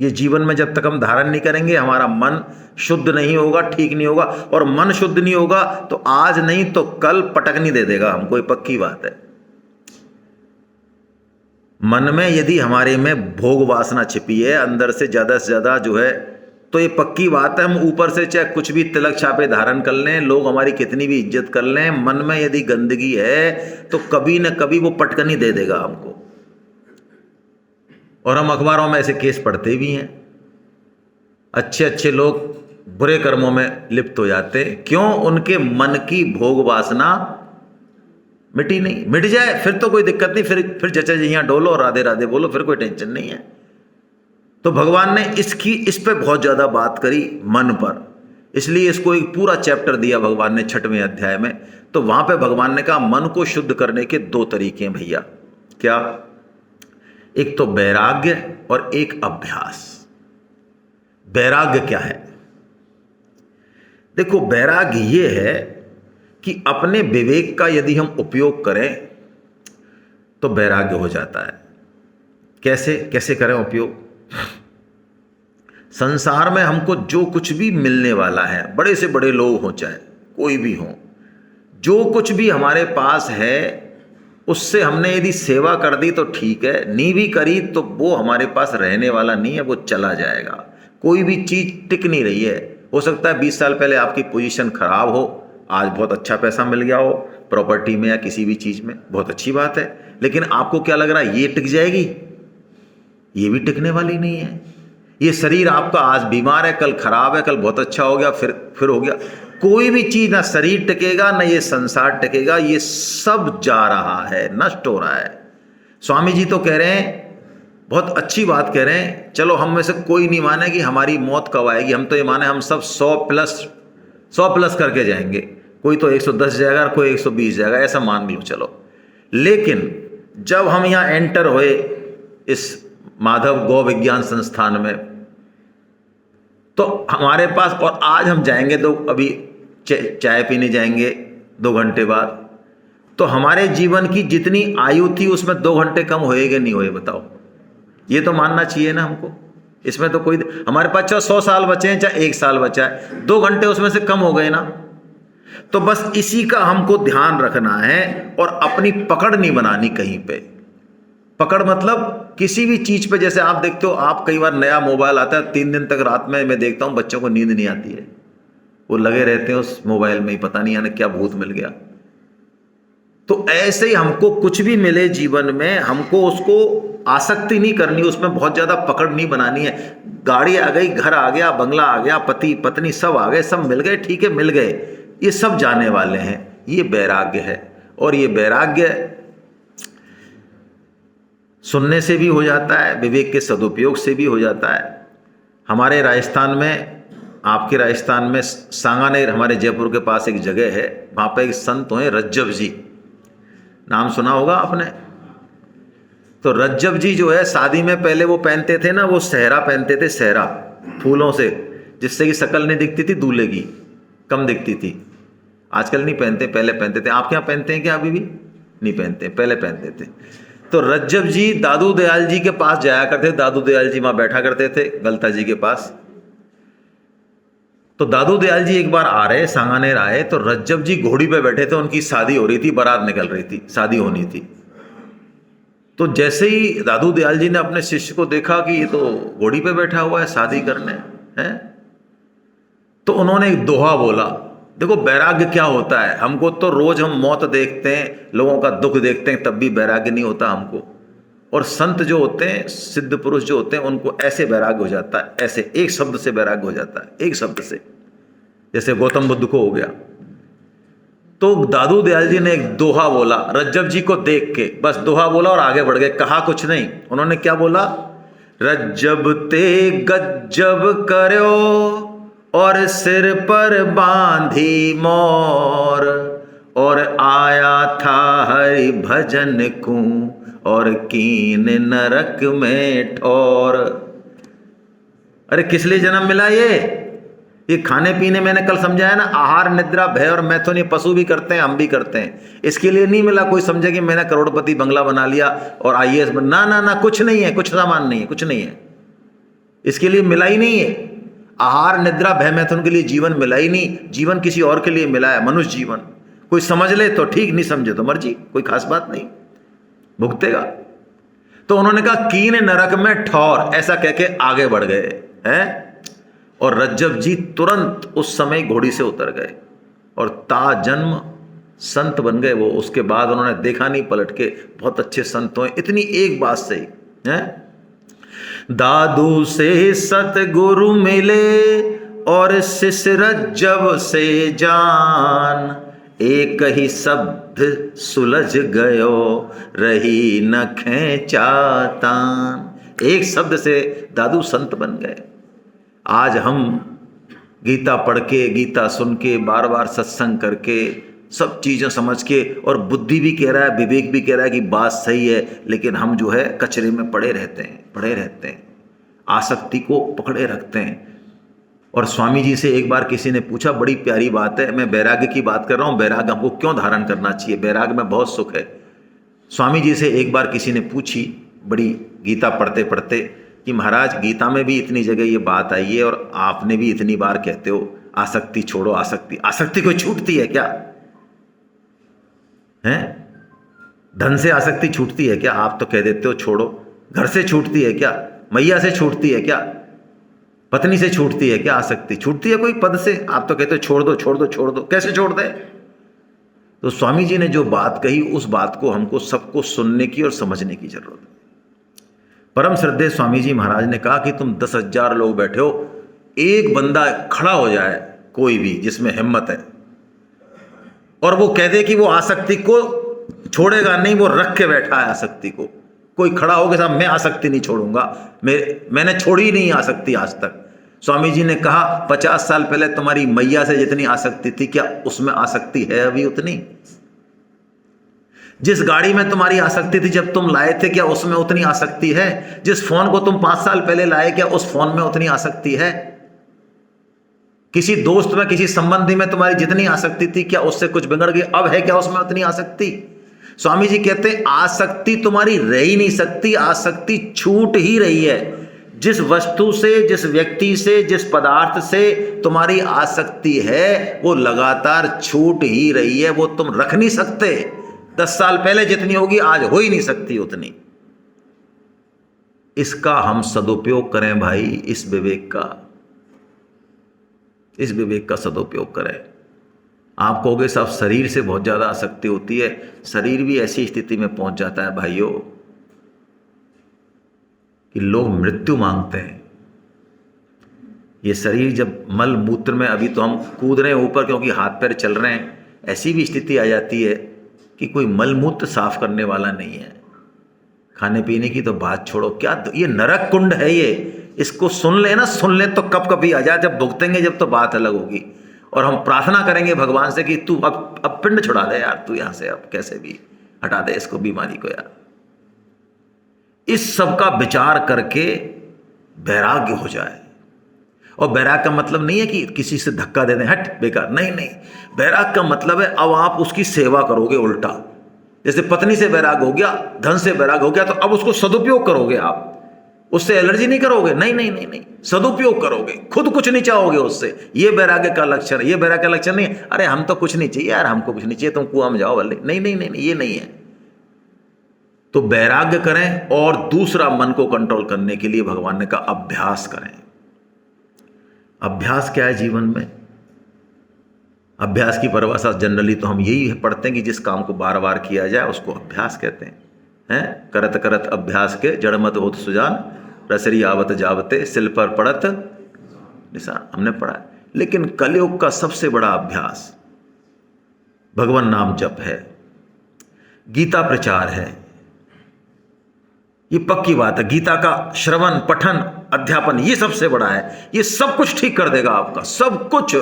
ये जीवन में जब तक हम धारण नहीं करेंगे, हमारा मन शुद्ध नहीं होगा, ठीक नहीं होगा। और मन शुद्ध नहीं होगा तो आज नहीं तो कल पटकनी दे देगा हमको, ये पक्की बात है। मन में यदि हमारे में भोग वासना छिपी है अंदर से ज्यादा जो है, तो ये पक्की बात है, हम ऊपर से चाहे कुछ भी तिलक छापे धारण कर लें, लोग हमारी कितनी भी इज्जत कर लें, मन में यदि गंदगी है तो कभी न कभी वो पटकनी दे देगा हमको। और हम अखबारों में ऐसे केस पढ़ते भी हैं। अच्छे अच्छे लोग बुरे कर्मों में लिप्त हो जाते हैं। क्यों? उनके मन की भोग वासना मिटी नहीं। मिट जाए फिर तो कोई दिक्कत नहीं, फिर चचा जी यहाँ डोलो और राधे राधे बोलो, फिर कोई टेंशन नहीं है। तो भगवान ने इस पे बहुत ज्यादा बात करी, मन पर। इसलिए इसको एक पूरा चैप्टर दिया भगवान ने 6वें अध्याय में। तो वहां पे भगवान ने कहा मन को शुद्ध करने के 2 तरीके हैं भैया। क्या? एक तो वैराग्य और एक अभ्यास। वैराग्य क्या है? देखो, वैराग्य ये है कि अपने विवेक का यदि हम उपयोग करें तो वैराग्य हो जाता है। कैसे कैसे करें उपयोग? संसार में हमको जो कुछ भी मिलने वाला है, बड़े से बड़े लोग हों चाहे कोई भी हो, जो कुछ भी हमारे पास है उससे हमने यदि सेवा कर दी तो ठीक है, नहीं भी करी तो वो हमारे पास रहने वाला नहीं है, वो चला जाएगा। कोई भी चीज़ टिक नहीं रही है। हो सकता है 20 साल पहले आपकी पोजीशन खराब हो, आज बहुत अच्छा पैसा मिल गया हो प्रॉपर्टी में या किसी भी चीज़ में, बहुत अच्छी बात है। लेकिन आपको क्या लग रहा है ये टिक जाएगी? ये भी टिकने वाली नहीं है। ये शरीर आपका आज बीमार है, कल खराब है, कल बहुत अच्छा हो गया, फिर हो गया। कोई भी चीज, ना शरीर टिकेगा ना ये संसार टिकेगा, ये सब जा रहा है, नष्ट हो रहा है। स्वामी जी तो कह रहे हैं, बहुत अच्छी बात कह रहे हैं, चलो हम में से कोई नहीं माने कि हमारी मौत कब आएगी, हम तो ये माने हम सब 100 प्लस करके जाएंगे। कोई तो 110 जाएगा, कोई 120 जाएगा, ऐसा मान लो चलो। लेकिन जब हम यहाँ एंटर हुए इस माधव गौ विज्ञान संस्थान में, तो हमारे पास, और आज हम जाएंगे तो अभी चाय पीने जाएंगे 2 घंटे बाद, तो हमारे जीवन की जितनी आयु थी उसमें 2 घंटे कम होएगा नहीं होए? बताओ। ये तो मानना चाहिए ना हमको। इसमें तो कोई, हमारे पास चाहे 100 साल बचे हैं चाहे 1 साल बचा है, 2 घंटे उसमें से कम हो गए ना। तो बस इसी का हमको ध्यान रखना है और अपनी पकड़ नहीं बनानी कहीं पे। पकड़ मतलब किसी भी चीज पे, जैसे आप देखते हो, आप कई बार नया मोबाइल आता है, 3 दिन तक रात में मैं देखता हूं बच्चों को नींद नहीं आती है, वो लगे रहते हैं उस मोबाइल में ही, पता नहीं यानी क्या भूत मिल गया। तो ऐसे ही हमको कुछ भी मिले जीवन में, हमको उसको आसक्ति नहीं करनी, उसमें बहुत ज्यादा पकड़ नहीं बनानी है। गाड़ी आ गई, घर आ गया, बंगला आ गया, पति पत्नी सब आ गए, सब मिल गए, ठीक है मिल गए, ये सब जाने वाले हैं। ये वैराग्य है। और ये वैराग्य सुनने से भी हो जाता है, विवेक के सदुपयोग से भी हो जाता है। हमारे राजस्थान में, आपके राजस्थान में सांगानेर, हमारे जयपुर के पास एक जगह है, वहाँ पे एक संत हैं रज्जब जी, नाम सुना होगा आपने। तो रज्जब जी जो है, शादी में पहले वो पहनते थे ना, वो सहरा पहनते थे, सहरा फूलों से, जिससे कि शक्ल नहीं दिखती थी, दूल्हे की कम दिखती थी। आजकल नहीं पहनते, पहले पहनते थे। आप क्या पहनते हैं क्या? अभी भी नहीं पहनते, पहले पहनते थे। तो रज्जब जी दादू दयाल जी के पास जाया करते थे, दादू दयाल जी वहां बैठा करते थे गलता जी के पास। तो दादू दयाल जी एक बार आ रहे, सांगानेर आए, तो रज्जब जी घोड़ी पे बैठे थे, उनकी शादी हो रही थी, बारात निकल रही थी, शादी होनी थी। तो जैसे ही दादू दयाल जी ने अपने शिष्य को देखा कि ये तो घोड़ी पे बैठा हुआ है शादी करने हैं, तो उन्होंने एक दोहा बोला। देखो वैराग्य क्या होता है, हमको तो रोज हम मौत देखते हैं, लोगों का दुख देखते हैं, तब भी वैराग्य नहीं होता हमको। और संत जो होते हैं, सिद्ध पुरुष जो होते हैं, उनको ऐसे वैराग्य हो जाता है, ऐसे एक शब्द से वैराग्य हो जाता है, एक शब्द से, जैसे गौतम बुद्ध को हो गया। तो दादू दयाल जी ने एक दोहा बोला रज्जब जी को देख के, बस दोहा बोला और आगे बढ़ गए, कहा कुछ नहीं। उन्होंने क्या बोला, रज्जब ते गज्जब करो और सिर पर बांधी मोर, और आया था हरि भजन को और कीन नरक में ठोर। अरे किस लिए जन्म मिला ये खाने पीने, मैंने कल समझाया ना, आहार निद्रा भय और मैथुन, ये पशु भी करते हैं, हम भी करते हैं। इसके लिए नहीं मिला कोई समझे कि मैंने करोड़पति बंगला बना लिया और IAS ना ना ना, कुछ नहीं है, कुछ सामान नहीं है, कुछ नहीं है, इसके लिए मिला ही नहीं है। आहार निद्रा भय मैथुन के लिए जीवन मिला ही नहीं, जीवन किसी और के लिए मिला है, मनुष्य जीवन। कोई समझ ले तो ठीक, नहीं समझे तो मर्जी, कोई खास बात नहीं, भुगतेगा। तो उन्होंने कहा कीन नरक में ठौर, ऐसा कह के आगे बढ़ गए हैं। और रज्जब जी तुरंत उस समय घोड़ी से उतर गए और ताजन्म संत बन गए वो। उसके बाद उन्होंने देखा नहीं पलट के, बहुत अच्छे संत हुए, इतनी एक बात से ही हैं। दादू से सतगुरु मिले और शिष्य रज्जब से जान, एक ही शब्द सुलझ गयो रही न खेचातान। एक शब्द से दादू संत बन गए। आज हम गीता पढ़ के, गीता सुन के, बार बार सत्संग करके, सब चीज़ें समझ के, और बुद्धि भी कह रहा है, विवेक भी कह रहा है कि बात सही है, लेकिन हम जो है कचरे में पड़े रहते हैं, आसक्ति को पकड़े रखते हैं। और स्वामी जी से एक बार किसी ने पूछा, बड़ी प्यारी बात है, मैं वैराग्य की बात कर रहा हूँ, वैराग्य हमको क्यों धारण करना चाहिए, वैराग्य में बहुत सुख है। स्वामी जी से एक बार किसी ने पूछी, बड़ी गीता पढ़ते पढ़ते, कि महाराज गीता में भी इतनी जगह ये बात आई है और आपने भी इतनी बार कहते हो आसक्ति छोड़ो, आसक्ति कोई छूटती है क्या? हैं? धन से आसक्ति छूटती है क्या? आप तो कह देते हो छोड़ो। घर से छूटती है क्या? मैया से छूटती है क्या? पत्नी से छूटती है क्या आसक्ति? छूटती है कोई पद से? आप तो कहते हो छोड़ दो छोड़ दो छोड़ दो, कैसे छोड़ दे? तो स्वामी जी ने जो बात कही, उस बात को हमको सबको सुनने की और समझने की जरूरत है। परम श्रद्धेय स्वामी जी महाराज ने कहा कि तुम 10,000 लोग बैठे हो, एक बंदा खड़ा हो जाए, कोई भी जिसमें हिम्मत है, और वो कह दे कि वो आसक्ति को छोड़ेगा नहीं, वो रख के बैठा है आसक्ति को। कोई खड़ा हो के साहब मैं आसक्ति नहीं छोड़ूंगा, मैंने छोड़ी नहीं आसक्ति आज तक। स्वामी जी ने कहा 50 साल पहले तुम्हारी मैया से जितनी आसक्ति थी, क्या उसमें आसक्ति है अभी उतनी? जिस गाड़ी में तुम्हारी आसक्ति थी जब तुम लाए थे, क्या उसमें उतनी आसक्ति है? जिस फोन को तुम 5 साल पहले लाए, क्या उस फोन में उतनी आसक्ति है? किसी दोस्त में, किसी संबंधी में तुम्हारी जितनी आसक्ति थी, क्या उससे कुछ बिगड़ गई? अब है क्या उसमें उतनी आसक्ति? स्वामी जी कहते हैं आसक्ति तुम्हारी रह ही नहीं सकती, आसक्ति छूट ही रही है। जिस वस्तु से, जिस व्यक्ति से, जिस पदार्थ से तुम्हारी आसक्ति है, वो लगातार छूट ही रही है, वो तुम रख नहीं सकते। 10 साल पहले जितनी होगी आज हो ही नहीं सकती उतनी। इसका हम सदुपयोग करें भाई, इस विवेक का सदुपयोग करें। आप कहोगे साहब शरीर से बहुत ज्यादा आसक्ति होती है, शरीर भी ऐसी स्थिति में पहुंच जाता है भाइयों कि लोग मृत्यु मांगते हैं। ये शरीर जब मल मूत्र में, अभी तो हम कूद रहे हैं ऊपर क्योंकि हाथ पैर चल रहे हैं, ऐसी भी स्थिति आ जाती है कि कोई मलमूत्र साफ करने वाला नहीं है। खाने पीने की तो बात छोड़ो, क्या ये नरक कुंड है ये, इसको सुन ले ना, सुन ले तो कब कभी आ जाए, जब भुगतेंगे जब तो बात अलग होगी। और हम प्रार्थना करेंगे भगवान से कि तू अब पिंड छुड़ा दे यार, तू यहां से अब कैसे भी हटा दे इसको, बीमारी को यार। इस सब का विचार करके वैराग्य हो जाए। और वैराग का मतलब नहीं है कि किसी से धक्का दे दें, हट बेकार, नहीं नहीं। वैराग का मतलब है अब आप उसकी सेवा करोगे उल्टा। जैसे पत्नी से वैराग हो गया, धन से वैराग हो गया, तो अब उसको सदुपयोग करोगे आप। उससे एलर्जी नहीं करोगे, नहीं नहीं नहीं नहीं, सदुपयोग करोगे, खुद कुछ नहीं चाहोगे उससे। ये वैराग्य का लक्षण, ये वैराग्य का लक्षण नहीं है। अरे हम तो कुछ नहीं चाहिए यार, हमको कुछ नहीं चाहिए, तुम कुआं में जाओ भले। नहीं नहीं नहीं, ये नहीं है। तो वैराग्य करें, और दूसरा मन को कंट्रोल करने के लिए भगवान ने कहा अभ्यास करें। अभ्यास क्या है जीवन में? अभ्यास की परिभाषा जनरली तो हम यही पढ़ते हैं कि जिस काम को बार बार किया जाए उसको अभ्यास कहते हैं। करत करत अभ्यास के जड़मत होत सुजान, रसरी आवत जावते सिल पर पड़त निशान, हमने पढ़ा है। लेकिन कलयुग का सबसे बड़ा अभ्यास भगवान नाम जप है, गीता प्रचार है। ये पक्की बात है। गीता का श्रवण, पठन, अध्यापन, ये सबसे बड़ा है। ये सब कुछ ठीक कर देगा आपका, सब कुछ।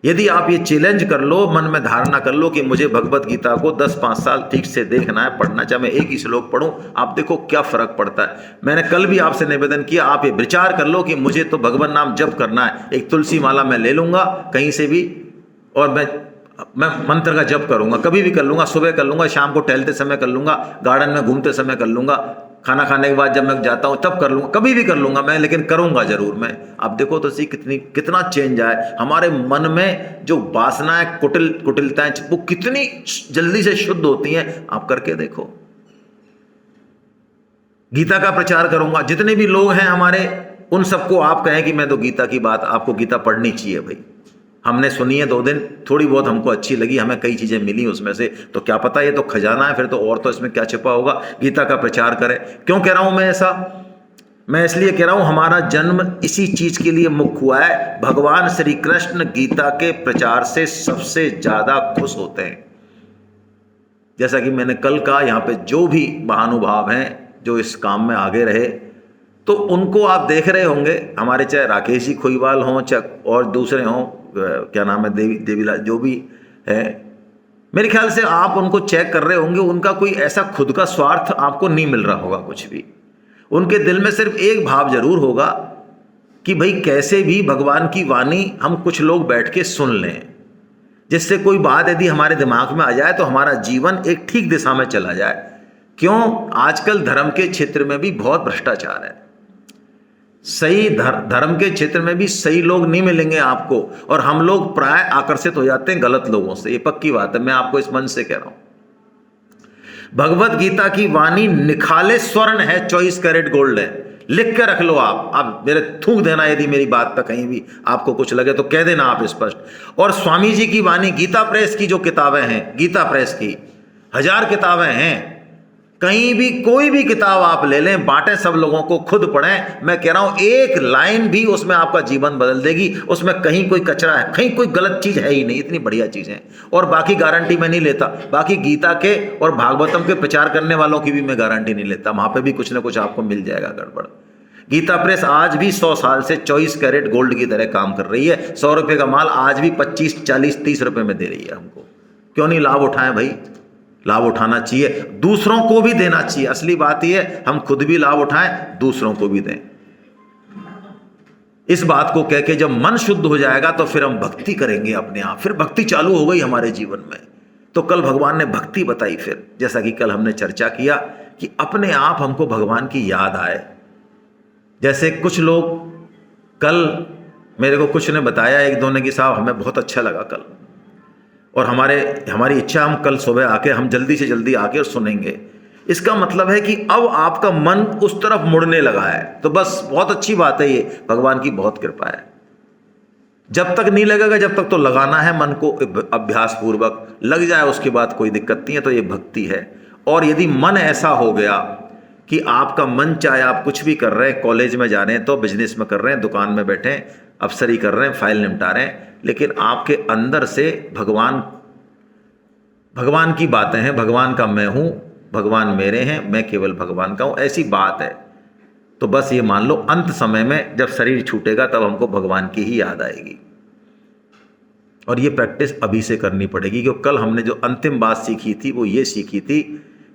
यदि आप ये चैलेंज कर लो, मन में धारणा कर लो कि मुझे भगवत गीता को 10-5 साल ठीक से देखना है, पढ़ना, चाहे मैं एक ही श्लोक पढ़ूं, आप देखो क्या फर्क पड़ता है। मैंने कल भी आपसे निवेदन किया, आप ये विचार कर लो कि मुझे तो भगवान नाम जप करना है। एक तुलसी माला मैं ले लूंगा कहीं से भी, और मैं मंत्र का जप करूंगा, कभी भी कर लूंगा, सुबह कर लूंगा, शाम को टहलते समय कर लूंगा, गार्डन में घूमते समय कर लूंगा, खाना खाने के बाद जब मैं जाता हूं तब कर लूंगा, कभी भी कर लूंगा मैं, लेकिन करूंगा जरूर मैं। आप देखो तो सी कितना चेंज आए हमारे मन में। जो वासनाएं, कुटिलताएं, वो कितनी जल्दी से शुद्ध होती हैं, आप करके देखो। गीता का प्रचार करूंगा, जितने भी लोग हैं हमारे, उन सबको आप कहें कि मैं तो गीता की बात, आपको गीता पढ़नी चाहिए भाई। हमने सुनी है 2 दिन, थोड़ी बहुत हमको अच्छी लगी, हमें कई चीज़ें मिली उसमें से, तो क्या पता ये तो खजाना है, फिर तो और तो इसमें क्या छिपा होगा। गीता का प्रचार करें। क्यों कह रहा हूं मैं ऐसा? मैं इसलिए कह रहा हूं, हमारा जन्म इसी चीज के लिए मुख्य हुआ है। भगवान श्री कृष्ण गीता के प्रचार से सबसे ज्यादा खुश होते हैं। जैसा कि मैंने कल कहा, यहाँ पे जो भी महानुभाव हैं जो इस काम में आगे रहे, तो उनको आप देख रहे होंगे, हमारे चाहे राकेश जी खोईवाल हों, चाहे और दूसरे हों, क्या नाम है, देवीलाल, जो भी है, मेरे ख्याल से आप उनको चेक कर रहे होंगे, उनका कोई ऐसा खुद का स्वार्थ आपको नहीं मिल रहा होगा कुछ भी। उनके दिल में सिर्फ एक भाव जरूर होगा कि भाई कैसे भी भगवान की वाणी हम कुछ लोग बैठ के सुन लें, जिससे कोई बात यदि हमारे दिमाग में आ जाए तो हमारा जीवन एक ठीक दिशा में चला जाए। क्यों? आजकल धर्म के क्षेत्र में भी बहुत भ्रष्टाचार है। सही धर्म के क्षेत्र में भी सही लोग नहीं मिलेंगे आपको, और हम लोग प्राय आकर्षित हो जाते हैं गलत लोगों से। ये पक्की बात है, मैं आपको इस मन से कह रहा हूं। भगवत गीता की वाणी निखाले स्वर्ण है, 24 कैरेट गोल्ड है। लिख के रख लो आप मेरे थूक देना यदि मेरी बात पर कहीं भी आपको कुछ लगे तो कह देना आप स्पष्ट। और स्वामी जी की वाणी, गीता प्रेस की जो किताबें हैं, गीता प्रेस की 1000 किताबें हैं, कहीं भी कोई भी किताब आप ले लें, बांटें सब लोगों को, खुद पढ़ें। मैं कह रहा हूं एक लाइन भी उसमें आपका जीवन बदल देगी। उसमें कहीं कोई कचरा है, कहीं कोई गलत चीज है ही नहीं, इतनी बढ़िया चीजें। और बाकी गारंटी मैं नहीं लेता, बाकी गीता के और भागवतम के प्रचार करने वालों की भी मैं गारंटी नहीं लेता, वहां पे भी कुछ ना कुछ आपको मिल जाएगा गड़बड़। गीता प्रेस आज भी 100 साल से 24 कैरेट गोल्ड की तरह काम कर रही है। 100 रुपए का माल आज भी 25, 40, 30 रुपए में दे रही है हमको। क्यों नहीं लाभ उठाएं भाई? लाभ उठाना चाहिए, दूसरों को भी देना चाहिए। असली बात यह है, हम खुद भी लाभ उठाएं, दूसरों को भी दें। इस बात को कह के जब मन शुद्ध हो जाएगा तो फिर हम भक्ति करेंगे अपने आप। फिर भक्ति चालू हो गई हमारे जीवन में। तो कल भगवान ने भक्ति बताई, फिर जैसा कि कल हमने चर्चा किया कि अपने आप हमको भगवान की याद आए। जैसे कुछ लोग, कल मेरे को कुछ ने बताया, एक दो ने, कि साहब हमें बहुत अच्छा लगा कल, और हमारी इच्छा हम कल सुबह आके, हम जल्दी से जल्दी आके और सुनेंगे। इसका मतलब है कि अब आपका मन उस तरफ मुड़ने लगा है। तो बस बहुत अच्छी बात है, ये भगवान की बहुत कृपा है। जब तक नहीं लगेगा, जब तक तो लगाना है मन को अभ्यास पूर्वक, लग जाए उसके बाद कोई दिक्कत नहीं है। तो ये भक्ति है। और यदि मन ऐसा हो गया कि आपका मन, चाहे आप कुछ भी कर रहे हैं, कॉलेज में जा रहे हैं तो बिजनेस में कर रहे हैं, दुकान में बैठे हैं, अफसरी कर रहे हैं, फाइल निपटा रहे हैं, लेकिन आपके अंदर से भगवान की बातें हैं, भगवान का मैं हूं, भगवान मेरे हैं, मैं केवल भगवान का हूं, ऐसी बात है, तो बस ये मान लो अंत समय में जब शरीर छूटेगा तब हमको भगवान की ही याद आएगी। और ये प्रैक्टिस अभी से करनी पड़ेगी, क्योंकि कल हमने जो अंतिम बात सीखी थी वो ये सीखी थी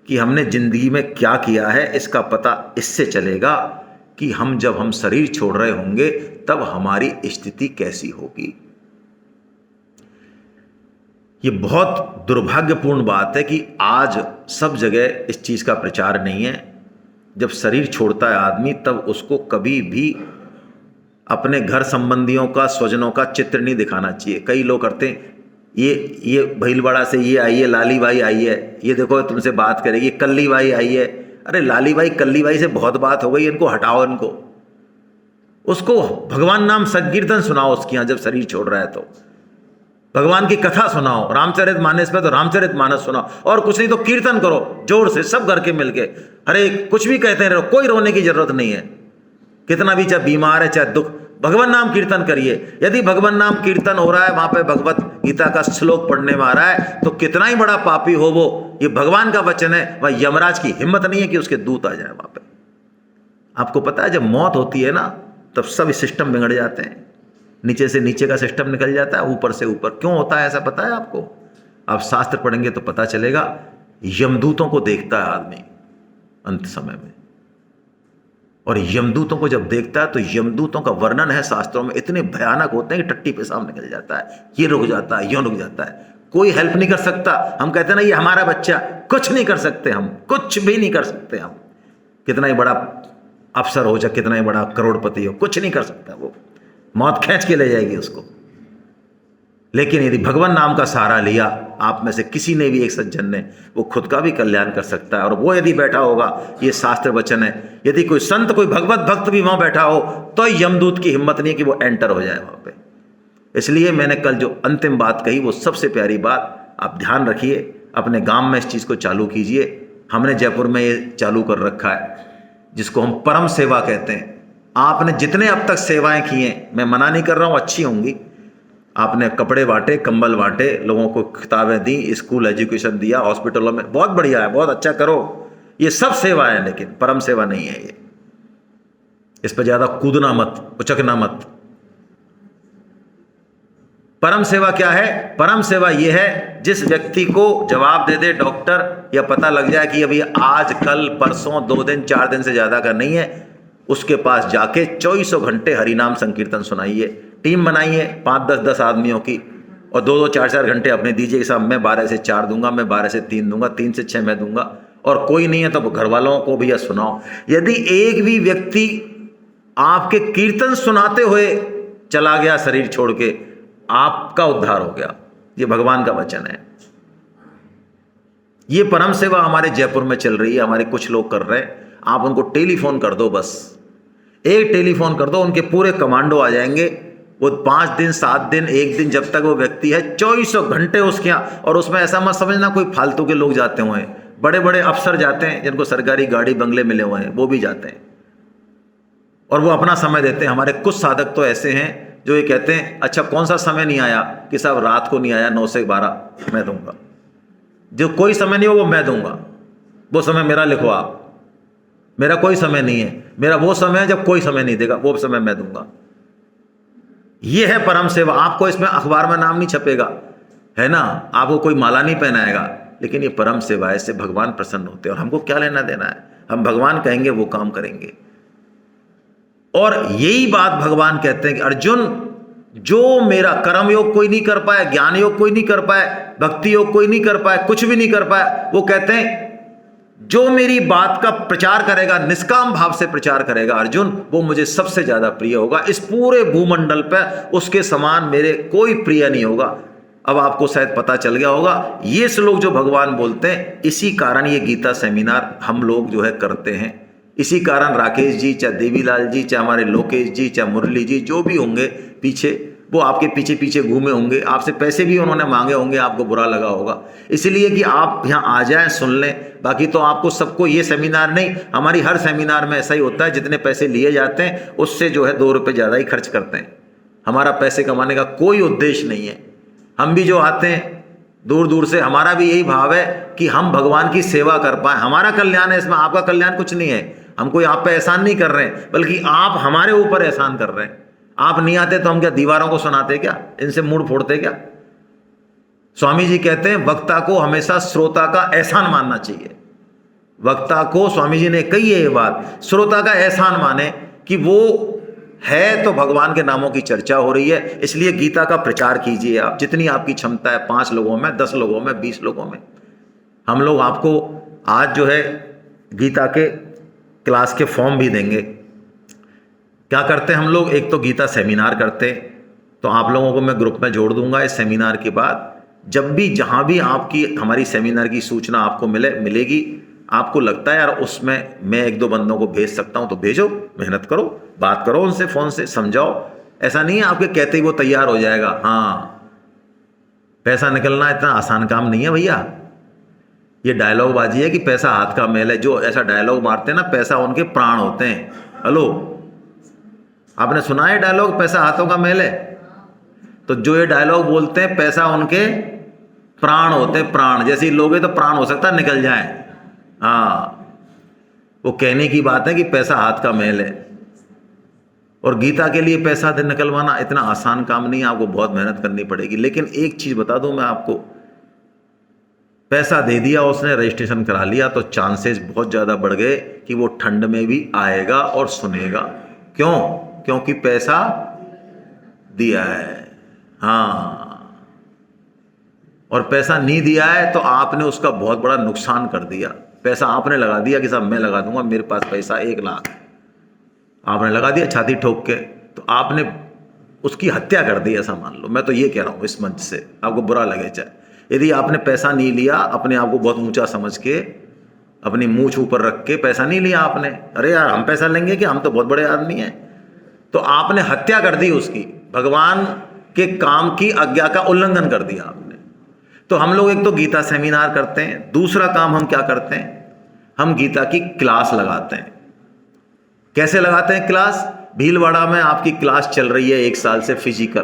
कि हमने जिंदगी में क्या किया है, इसका पता इससे चलेगा कि जब हम शरीर छोड़ रहे होंगे तब हमारी स्थिति कैसी होगी। ये बहुत दुर्भाग्यपूर्ण बात है कि आज सब जगह इस चीज़ का प्रचार नहीं है। जब शरीर छोड़ता है आदमी, तब उसको कभी भी अपने घर संबंधियों का, स्वजनों का चित्र नहीं दिखाना चाहिए। कई लोग करते हैं, ये भीलवाड़ा से ये आई है, लाली बाई आई है, ये देखो तुमसे बात करेगी, कल्ली बाई आई है। अरे लाली बाई कल्ली बाई से बहुत बात हो गई, इनको हटाओ इनको। उसको भगवान नाम संकीर्तन सुनाओ उसके यहाँ जब शरीर छोड़ रहा है तो। भगवान की कथा सुनाओ, रामचरितमानस पे तो रामचरितमानस सुनाओ, और कुछ नहीं तो कीर्तन करो जोर से, सब घर के मिलके। अरे कुछ भी कहते रहो, कोई रोने की जरूरत नहीं है। कितना भी, चाहे बीमार है चाहे दुख, भगवान नाम कीर्तन करिए। यदि भगवान नाम कीर्तन हो रहा है, वहां पे भगवत गीता का श्लोक पढ़ने में आ रहा है, तो कितना ही बड़ा पापी हो वो, ये भगवान का वचन है, वह यमराज की हिम्मत नहीं है कि उसके दूत आ जाए वहां पे। आपको पता है, जब मौत होती है ना, तब सब सिस्टम बिगड़ जाते हैं। नीचे से नीचे का सिस्टम निकल जाता है, ऊपर से ऊपर। क्यों होता है ऐसा, पता है आपको? आप शास्त्र पढ़ेंगे तो पता चलेगा। यमदूतों को देखता है आदमी अंत समय में, और यमदूतों को जब देखता है तो यमदूतों का वर्णन है शास्त्रों में, इतने भयानक होते हैं कि टट्टी पेशाब निकल जाता है, ये रुक जाता है, यूं रुक जाता है, कोई हेल्प नहीं कर सकता। हम कहते हैं ना, ये हमारा बच्चा, कुछ नहीं कर सकते हम, कुछ भी नहीं कर सकते हम। कितना ही बड़ा अफसर हो, चाहे कितना ही बड़ा करोड़पति हो, कुछ नहीं कर सकता वो, मौत खींच के ले जाएगी उसको। लेकिन यदि भगवान नाम का सहारा लिया, आप में से किसी ने भी, एक सज्जन ने, वो खुद का भी कल्याण कर सकता है। और वो यदि बैठा होगा, ये शास्त्र वचन है, यदि कोई संत, कोई भगवत भक्त भी वहां बैठा हो, तो यमदूत की हिम्मत नहीं है कि वो एंटर हो जाए वहां पे। इसलिए मैंने कल जो अंतिम बात कही, वो सबसे प्यारी बात, आप ध्यान रखिए, अपने गांव में इस चीज को चालू कीजिए। हमने जयपुर में ये चालू कर रखा है, जिसको हम परम सेवा कहते हैं। आपने जितने अब तक सेवाएं की हैं, मैं मना नहीं कर रहा हूं, अच्छी होंगी। आपने कपड़े बांटे, कंबल बांटे, लोगों को किताबें दी, स्कूल एजुकेशन दिया, हॉस्पिटलों में, बहुत बढ़िया है, बहुत अच्छा करो, ये सब सेवा है, लेकिन परम सेवा नहीं है ये। इस पर ज्यादा कूदना मत, उचकना मत। परम सेवा क्या है? परम सेवा ये है, जिस व्यक्ति को जवाब दे दे डॉक्टर, या पता लग जाए कि अभी आज कल परसों 2 दिन 4 दिन से ज्यादा का नहीं है, उसके पास जाके 24 घंटे हरिनाम संकीर्तन सुनाइए। टीम बनाइए 5-10 आदमियों की, और 2-2 4-4 घंटे अपने दीजिए कि साहब मैं 12 से 4 दूंगा, मैं 12 से 3 दूंगा, 3 से 6 मैं दूंगा। और कोई नहीं है तो घर वालों को भी यह सुनाओ। यदि एक भी व्यक्ति आपके कीर्तन सुनाते हुए चला गया शरीर छोड़ के, आपका उद्धार हो गया। ये भगवान का वचन है। ये परम सेवा हमारे जयपुर में चल रही है, हमारे कुछ लोग कर रहे हैं। आप उनको टेलीफोन कर दो, बस एक टेलीफोन कर दो, उनके पूरे कमांडो आ जाएंगे। वो 5 दिन 7 दिन 1 दिन, जब तक वो व्यक्ति है, 24 घंटे उसके यहाँ। और उसमें ऐसा मत समझना कोई फालतू के लोग जाते हुए हैं, बड़े बड़े अफसर जाते हैं, जिनको सरकारी गाड़ी बंगले मिले हुए हैं, वो भी जाते हैं, और वो अपना समय देते हैं। हमारे कुछ साधक तो ऐसे हैं जो ये कहते हैं, अच्छा कौन सा समय नहीं आया, कि साहब रात को नहीं आया, 9 से 12 मैं दूंगा। जो कोई समय नहीं हो वो मैं दूंगा, वो समय मेरा लिखो आप। मेरा कोई समय नहीं है, मेरा वो समय है जब कोई समय नहीं देगा, वो समय मैं दूंगा। ये है परम सेवा। आपको इसमें अखबार में नाम नहीं छपेगा, है ना, आपको कोई माला नहीं पहनाएगा, लेकिन ये परम सेवा है, इससे भगवान प्रसन्न होते हैं। और हमको क्या लेना देना है, हम भगवान कहेंगे वो काम करेंगे। और यही बात भगवान कहते हैं कि अर्जुन, जो मेरा कर्म योग कोई नहीं कर पाया, ज्ञान योग कोई नहीं कर पाया, भक्ति योग कोई नहीं कर पाया, कुछ भी नहीं कर पाया, वो कहते हैं जो मेरी बात का प्रचार करेगा, निष्काम भाव से प्रचार करेगा अर्जुन, वो मुझे सबसे ज्यादा प्रिय होगा। इस पूरे भूमंडल पर उसके समान मेरे कोई प्रिय नहीं होगा। अब आपको शायद पता चल गया होगा, ये श्लोक जो भगवान बोलते हैं, इसी कारण ये गीता सेमिनार हम लोग जो है करते हैं। इसी कारण राकेश जी, चाहे देवीलाल जी, चाहे हमारे लोकेश जी, चाहे मुरली जी, जो भी होंगे पीछे, वो आपके पीछे पीछे घूमे होंगे, आपसे पैसे भी उन्होंने मांगे होंगे, आपको बुरा लगा होगा, इसलिए कि आप यहाँ आ जाएं, सुन लें। बाकी तो आपको सबको ये सेमिनार नहीं, हमारी हर सेमिनार में ऐसा ही होता है, जितने पैसे लिए जाते हैं उससे जो है 2 रुपये ज़्यादा ही खर्च करते हैं। हमारा पैसे कमाने का कोई उद्देश्य नहीं है। हम भी जो आते हैं दूर दूर से, हमारा भी यही भाव है कि हम भगवान की सेवा कर पाएँ, हमारा कल्याण है इसमें, आपका कल्याण कुछ नहीं है। हम कोई आप पे एहसान नहीं कर रहे हैं, बल्कि आप हमारे ऊपर एहसान कर रहे हैं। आप नहीं आते तो हम क्या दीवारों को सुनाते क्या, इनसे मूड फोड़ते क्या? स्वामी जी कहते हैं वक्ता को हमेशा श्रोता का एहसान मानना चाहिए। वक्ता को, स्वामी जी ने कही है ये बात, श्रोता का एहसान माने कि वो है तो भगवान के नामों की चर्चा हो रही है, इसलिए गीता का प्रचार कीजिए आप, जितनी आपकी क्षमता है, 5 लोगों में, 10 लोगों में, 20 लोगों में। हम लोग आपको आज जो है गीता के क्लास के फॉर्म भी देंगे। क्या करते हैं हम लोग, एक तो गीता सेमिनार करते हैं, तो आप लोगों को मैं ग्रुप में जोड़ दूंगा। इस सेमिनार के बाद जब भी जहाँ भी आपकी हमारी सेमिनार की सूचना आपको मिलेगी, आपको लगता है यार उसमें मैं एक दो बंदों को भेज सकता हूँ, तो भेजो, मेहनत करो, बात करो उनसे, फ़ोन से समझाओ। ऐसा नहीं है आपके कहते ही वो तैयार हो जाएगा। हाँ, पैसा निकलना इतना आसान काम नहीं है भैया। ये डायलॉग बाजी है कि पैसा हाथ का मैल है। जो ऐसा डायलॉग मारते हैं ना, पैसा उनके प्राण होते हैं। हेलो, आपने सुना है डायलॉग, पैसा हाथों का मैल है? तो जो ये डायलॉग बोलते हैं, पैसा उनके प्राण होते हैं, प्राण। जैसे लोगे तो प्राण हो सकता है निकल जाए। हाँ, वो कहने की बात है कि पैसा हाथ का मैल है। और गीता के लिए पैसा निकलवाना इतना आसान काम नहीं है, आपको बहुत मेहनत करनी पड़ेगी। लेकिन एक चीज बता दूं मैं आपको, पैसा दे दिया उसने, रजिस्ट्रेशन करा लिया, तो चांसेस बहुत ज़्यादा बढ़ गए कि वो ठंड में भी आएगा और सुनेगा। क्यों? क्योंकि पैसा दिया है। हाँ, और पैसा नहीं दिया है तो आपने उसका बहुत बड़ा नुकसान कर दिया। पैसा आपने लगा दिया कि साहब मैं लगा दूंगा, मेरे पास पैसा 1 लाख, आपने लगा दिया छाती ठोक के, तो आपने उसकी हत्या कर दी, ऐसा मान लो। मैं तो ये कह रहा हूँ इस मंच से, आपको बुरा लगे चाहे। यदि आपने पैसा नहीं लिया, अपने आप को बहुत ऊंचा समझ के, अपनी मूंछ ऊपर रख के पैसा नहीं लिया आपने, अरे यार हम पैसा लेंगे कि हम तो बहुत बड़े आदमी हैं, तो आपने हत्या कर दी उसकी, भगवान के काम की आज्ञा का उल्लंघन कर दिया आपने। तो हम लोग एक तो गीता सेमिनार करते हैं, दूसरा काम हम क्या करते हैं, हम गीता की क्लास लगाते हैं। कैसे लगाते हैं क्लास? भीलवाड़ा में आपकी क्लास चल रही है 1 साल से फिजिकल।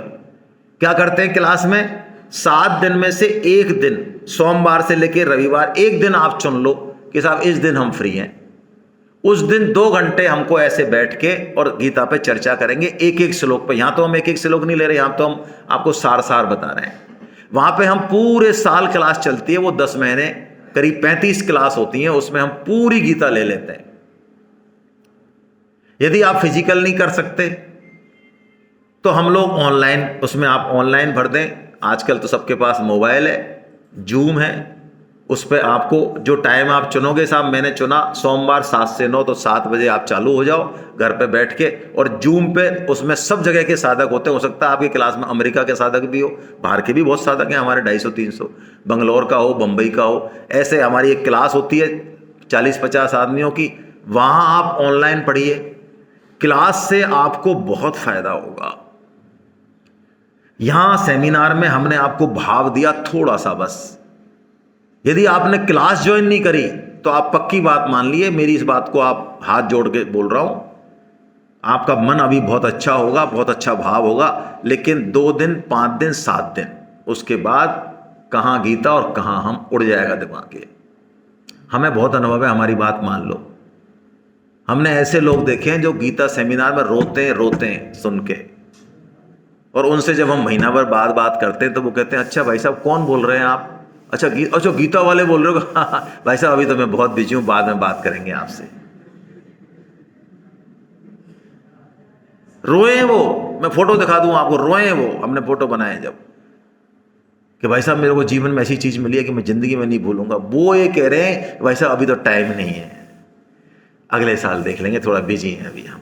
क्या करते हैं क्लास में? 7 दिन में से 1 दिन, सोमवार से लेकर रविवार, 1 दिन आप चुन लो कि साहब इस दिन हम फ्री हैं। उस दिन 2 घंटे हमको ऐसे बैठ के और गीता पे चर्चा करेंगे, एक एक श्लोक पे। यहां तो हम एक एक श्लोक नहीं ले रहे, यहां तो हम आपको सार सार बता रहे हैं। वहां पे हम पूरे साल क्लास चलती है, वो 10 महीने, करीब 35 क्लास होती हैं, उसमें हम पूरी गीता ले लेते हैं। यदि आप फिजिकल नहीं कर सकते तो हम लोग ऑनलाइन, उसमें आप ऑनलाइन भर दें। आजकल तो सबके पास मोबाइल है, जूम है, उस पर आपको जो टाइम आप चुनोगे, साहब मैंने चुना सोमवार 7 से 9, तो 7 बजे आप चालू हो जाओ घर पे बैठ के। और जूम पे उसमें सब जगह के साधक होते हैं। हो सकता है आपकी क्लास में अमेरिका के साधक भी हो, बाहर के भी बहुत साधक हैं हमारे, 250-300, बंगलौर का हो, बम्बई का हो। ऐसे हमारी एक क्लास होती है 40-50 आदमियों की, वहाँ आप ऑनलाइन पढ़िए। क्लास से आपको बहुत फायदा होगा। यहां सेमिनार में हमने आपको भाव दिया थोड़ा सा बस। यदि आपने क्लास ज्वाइन नहीं करी तो आप पक्की बात मान लिए, मेरी इस बात को आप हाथ जोड़ के बोल रहा हूं, आपका मन अभी बहुत अच्छा होगा, बहुत अच्छा भाव होगा, लेकिन 2 दिन, 5 दिन, 7 दिन, उसके बाद कहां गीता और कहां हम, उड़ जाएगा दिमाग ये। हमें बहुत अनुभव है, हमारी बात मान लो। हमने ऐसे लोग देखे हैं जो गीता सेमिनार में रोते हैं सुन के, और उनसे जब हम महीना भर बाद बात करते हैं तो वो कहते हैं अच्छा भाई साहब कौन बोल रहे हैं आप? अच्छा गीता वाले बोल रहे हो? भाई साहब अभी तो मैं बहुत बिजी हूं, बाद में बात करेंगे आपसे। रोए हैं वो, मैं फोटो दिखा दूं आपको, रोए हैं वो, हमने फोटो बनाए जब, कि भाई साहब मेरे को जीवन में ऐसी चीज मिली है कि मैं जिंदगी में नहीं भूलूंगा। वो ये कह रहे हैं भाई साहब अभी तो टाइम नहीं है, अगले साल देख लेंगे, थोड़ा बिजी हैं अभी हम।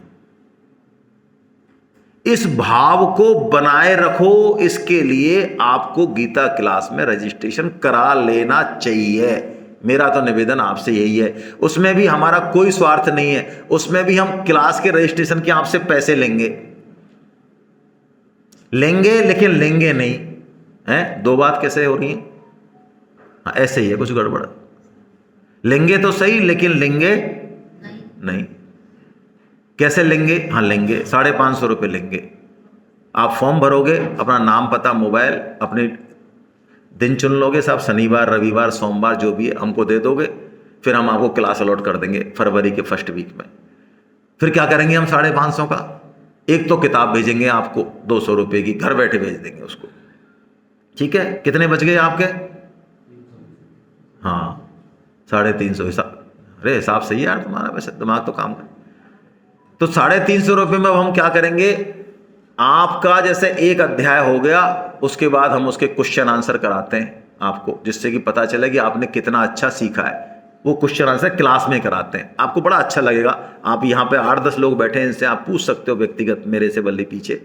इस भाव को बनाए रखो, इसके लिए आपको गीता क्लास में रजिस्ट्रेशन करा लेना चाहिए। मेरा तो निवेदन आपसे यही है। उसमें भी हमारा कोई स्वार्थ नहीं है, उसमें भी हम क्लास के रजिस्ट्रेशन के आपसे पैसे लेंगे, लेकिन लेंगे नहीं हैं। 2 बात कैसे हो रही है? हाँ, ऐसे ही है, कुछ गड़बड़। लेंगे तो सही, लेकिन लेंगे नहीं। कैसे लेंगे? हाँ लेंगे, 550 रुपये लेंगे। आप फॉर्म भरोगे, अपना नाम, पता, मोबाइल, अपने दिन चुन लोगे, साहब शनिवार, रविवार, सोमवार जो भी है हमको दे दोगे, फिर हम आपको क्लास अलॉट कर देंगे फरवरी के फर्स्ट वीक में। फिर क्या करेंगे हम 550 का? एक तो किताब भेजेंगे आपको 200 रुपये की, घर बैठे भेज देंगे उसको। ठीक है, कितने बच गए आपके? हाँ 350 हिसाब। अरे हिसाब सही है यार तुम्हारा, वैसे दिमाग तो काम कर। तो 350 रुपये में हम क्या करेंगे, आपका जैसे एक अध्याय हो गया, उसके बाद हम उसके क्वेश्चन आंसर कराते हैं आपको, जिससे कि पता चले कि आपने कितना अच्छा सीखा है। वो क्वेश्चन आंसर क्लास में कराते हैं। आपको बड़ा अच्छा लगेगा। आप यहाँ पे 8-10 लोग बैठे हैं, इनसे आप पूछ सकते हो व्यक्तिगत, मेरे से बल्ले पीछे।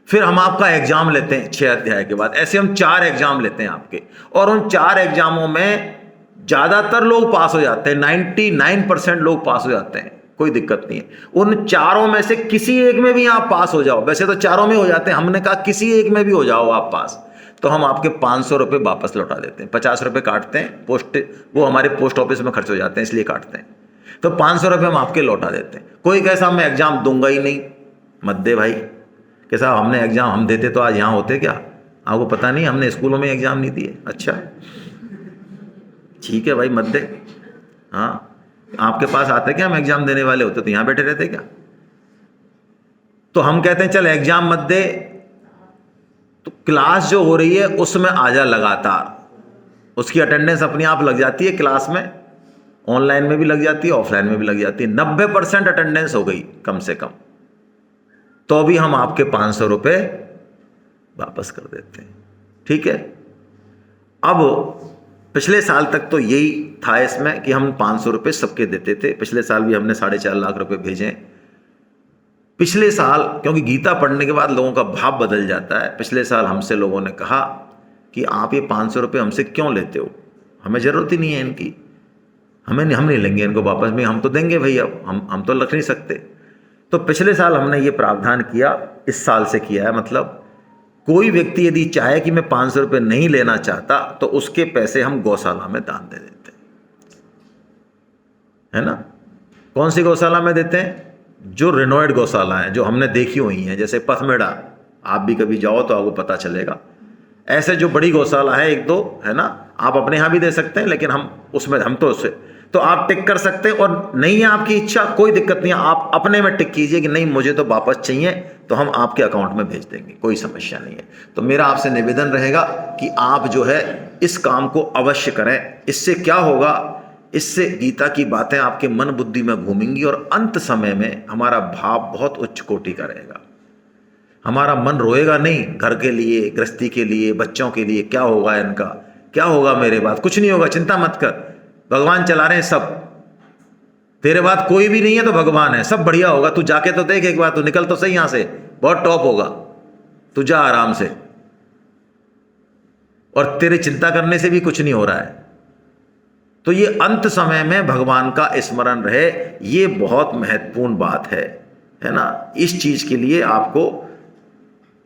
फिर हम आपका एग्जाम लेते हैं 6 अध्याय के बाद। ऐसे हम 4 एग्जाम लेते हैं आपके, और उन 4 एग्जामों में ज़्यादातर लोग पास हो जाते हैं, 99% लोग पास हो जाते हैं, कोई दिक्कत नहीं है। उन चारों में से किसी एक में भी आप पास हो जाओ, वैसे तो चारों में हो जाते हैं, हमने कहा किसी एक में भी हो जाओ आप पास, तो हम आपके 500 रुपये वापस लौटा देते हैं। 50 रुपये काटते हैं, पोस्ट वो हमारे पोस्ट ऑफिस में खर्च हो जाते हैं, इसलिए काटते हैं। तो 500 रुपये हम आपके लौटा देते हैं। कोई कैसा मैं एग्जाम दूंगा ही नहीं, मत दे भाई। कि साहब हमने एग्जाम हम देते तो आज यहाँ होते क्या? आपको पता नहीं हमने स्कूलों में एग्जाम नहीं दिए? अच्छा ठीक है भाई, मत दे। हाँ, आपके पास आते क्या हम एग्जाम देने वाले होते तो यहाँ बैठे रहते क्या? तो हम कहते हैं चल एग्जाम मत दे, तो क्लास जो हो रही है उसमें आ जा लगातार। उसकी अटेंडेंस अपने आप लग जाती है क्लास में, ऑनलाइन में भी लग जाती है, ऑफलाइन में भी लग जाती है। 90% अटेंडेंस हो गई कम से कम, तो भी हम आपके 500 रुपये वापस कर देते हैं। ठीक है। अब पिछले साल तक तो यही था इसमें कि हम 500 रुपये सबके देते थे। पिछले साल भी हमने 4.5 लाख रुपए भेजे। पिछले साल, क्योंकि गीता पढ़ने के बाद लोगों का भाव बदल जाता है, पिछले साल हमसे लोगों ने कहा कि आप ये 500 रुपये हमसे क्यों लेते हो, हमें ज़रूरत ही नहीं है इनकी, हम नहीं लेंगे इनको वापस में, हम तो देंगे भाई, अब हम तो रख नहीं सकते। तो पिछले साल हमने ये प्रावधान किया, इस साल से किया है। मतलब कोई व्यक्ति यदि चाहे कि मैं 500 रुपये नहीं लेना चाहता, तो उसके पैसे हम गौशाला में दान दे देते हैं, है ना। कौन सी गौशाला में देते हैं? जो रिनोवेट गौशाला हैं, जो हमने देखी हुई हैं, जैसे पथमेड़ा, आप भी कभी जाओ तो आपको पता चलेगा। ऐसे जो बड़ी गौशाला है 1-2, है ना, आप अपने यहाँ भी दे सकते हैं, लेकिन हम उसमें हम तो उससे तो आप टिक कर सकते हैं। और नहीं है आपकी इच्छा, कोई दिक्कत नहीं है, आप अपने में टिक कीजिए कि नहीं मुझे तो वापस चाहिए, तो हम आपके अकाउंट में भेज देंगे, कोई समस्या नहीं है। तो मेरा आपसे निवेदन रहेगा कि आप जो है इस काम को अवश्य करें। इससे क्या होगा, इससे गीता की बातें आपके मन बुद्धि में घूमेंगी, और अंत समय में हमारा भाव बहुत उच्च कोटि का रहेगा। हमारा मन रोएगा नहीं घर के लिए, गृहस्थी के लिए, बच्चों के लिए, क्या होगा इनका, क्या होगा मेरे बाद, कुछ नहीं होगा, चिंता मत कर, भगवान चला रहे हैं सब, तेरे बाद कोई भी नहीं है तो भगवान है, सब बढ़िया होगा। तू जाके तो देख एक बार, तू निकल तो सही यहां से, बहुत टॉप होगा, तू जा आराम से, और तेरे चिंता करने से भी कुछ नहीं हो रहा है। तो ये अंत समय में भगवान का स्मरण रहे, ये बहुत महत्वपूर्ण बात है ना। इस चीज के लिए आपको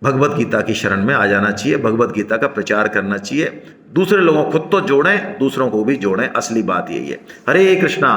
भगवत गीता की शरण में आ जाना चाहिए, भगवत गीता का प्रचार करना चाहिए, दूसरे लोगों, खुद तो जोड़ें, दूसरों को भी जोड़ें, असली बात यही है। हरे कृष्णा।